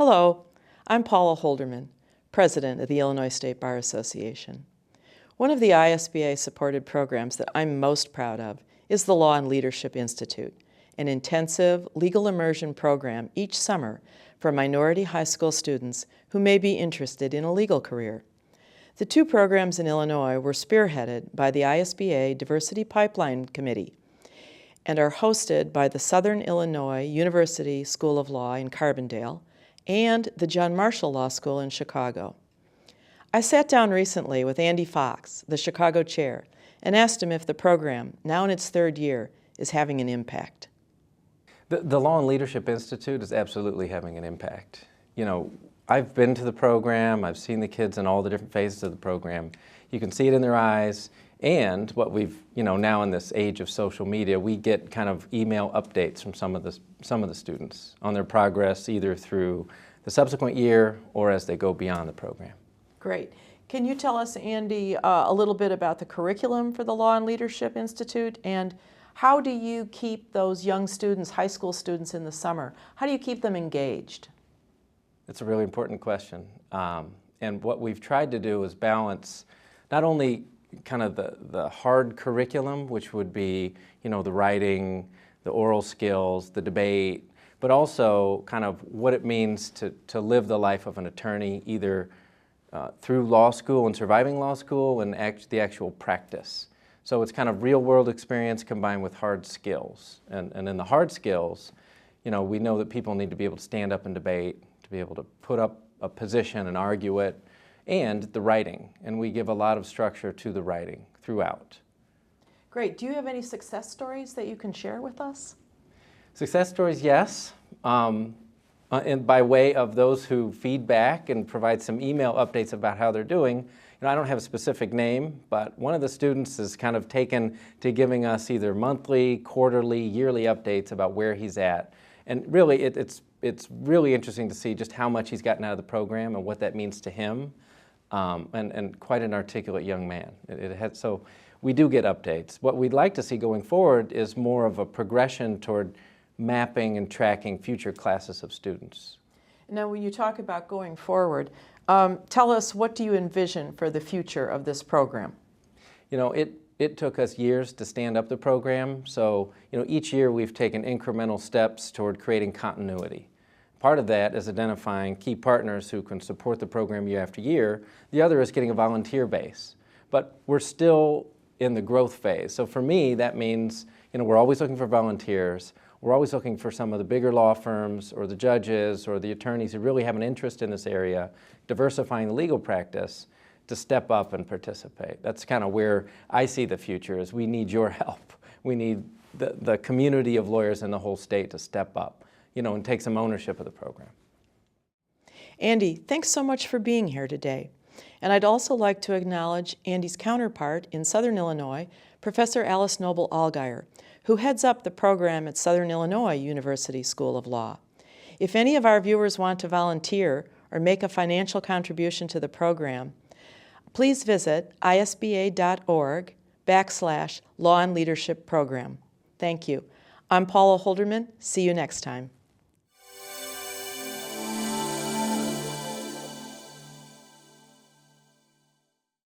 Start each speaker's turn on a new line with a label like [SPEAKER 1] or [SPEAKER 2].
[SPEAKER 1] Hello, I'm Paula Holderman, President of the Illinois State Bar Association. One of the ISBA-supported programs that I'm most proud of is the Law and Leadership Institute, an intensive legal immersion program each summer for minority high school students who may be interested in a legal career. The two programs in Illinois were spearheaded by the ISBA Diversity Pipeline Committee and are hosted by the Southern Illinois University School of Law in Carbondale and the John Marshall Law School in Chicago. I sat down recently with Andy Fox, the Chicago chair, and asked him if the program, now in its third year, is having an impact.
[SPEAKER 2] The Law and Leadership Institute is absolutely having an impact. You know, I've been to the program, I've seen the kids in all the different phases of the program. You can see it in their eyes, and what we've, now in this age of social media, we get kind of email updates from some of the students on their progress, either through the subsequent year or as they go beyond the program.
[SPEAKER 1] Great. Can you tell us, Andy, a little bit about the curriculum for the Law and Leadership Institute, and how do you keep those young students, high school students in the summer, how do you keep them engaged?
[SPEAKER 2] It's a really important question. And what we've tried to do is balance not only kind of the hard curriculum, which would be, the writing, the oral skills, the debate, but also kind of what it means to live the life of an attorney, either through law school and surviving law school and the actual practice. So it's kind of real-world experience combined with hard skills. And in the hard skills, we know that people need to be able to stand up and debate, to be able to put up a position and argue it, and the writing. And we give a lot of structure to the writing throughout.
[SPEAKER 1] Great. Do you have any success stories that you can share with us?
[SPEAKER 2] Success stories, yes. And by way of those who feedback and provide some email updates about how they're doing, I don't have a specific name, but one of the students is kind of taken to giving us either monthly, quarterly, yearly updates about where he's at. And really, it's really interesting to see just how much he's gotten out of the program and what that means to him. And quite an articulate young man. So we do get updates. What we'd like to see going forward is more of a progression toward mapping and tracking future classes of students.
[SPEAKER 1] Now, when you talk about going forward, tell us, what do you envision for the future of this program?
[SPEAKER 2] It took us years to stand up the program, so each year we've taken incremental steps toward creating continuity. Part of that is identifying key partners who can support the program year after year. The other is getting a volunteer base. But we're still in the growth phase. So for me, that means we're always looking for volunteers. We're always looking for some of the bigger law firms or the judges or the attorneys who really have an interest in this area, diversifying the legal practice, to step up and participate. That's kind of where I see the future, is we need your help. We need the community of lawyers in the whole state to step up, and take some ownership of the program.
[SPEAKER 1] Andy, thanks so much for being here today. And I'd also like to acknowledge Andy's counterpart in Southern Illinois, Professor Alice Noble Allgaier, who heads up the program at Southern Illinois University School of Law. If any of our viewers want to volunteer or make a financial contribution to the program, please visit isba.org/Law and Leadership Program. Thank you. I'm Paula Holderman. See you next time.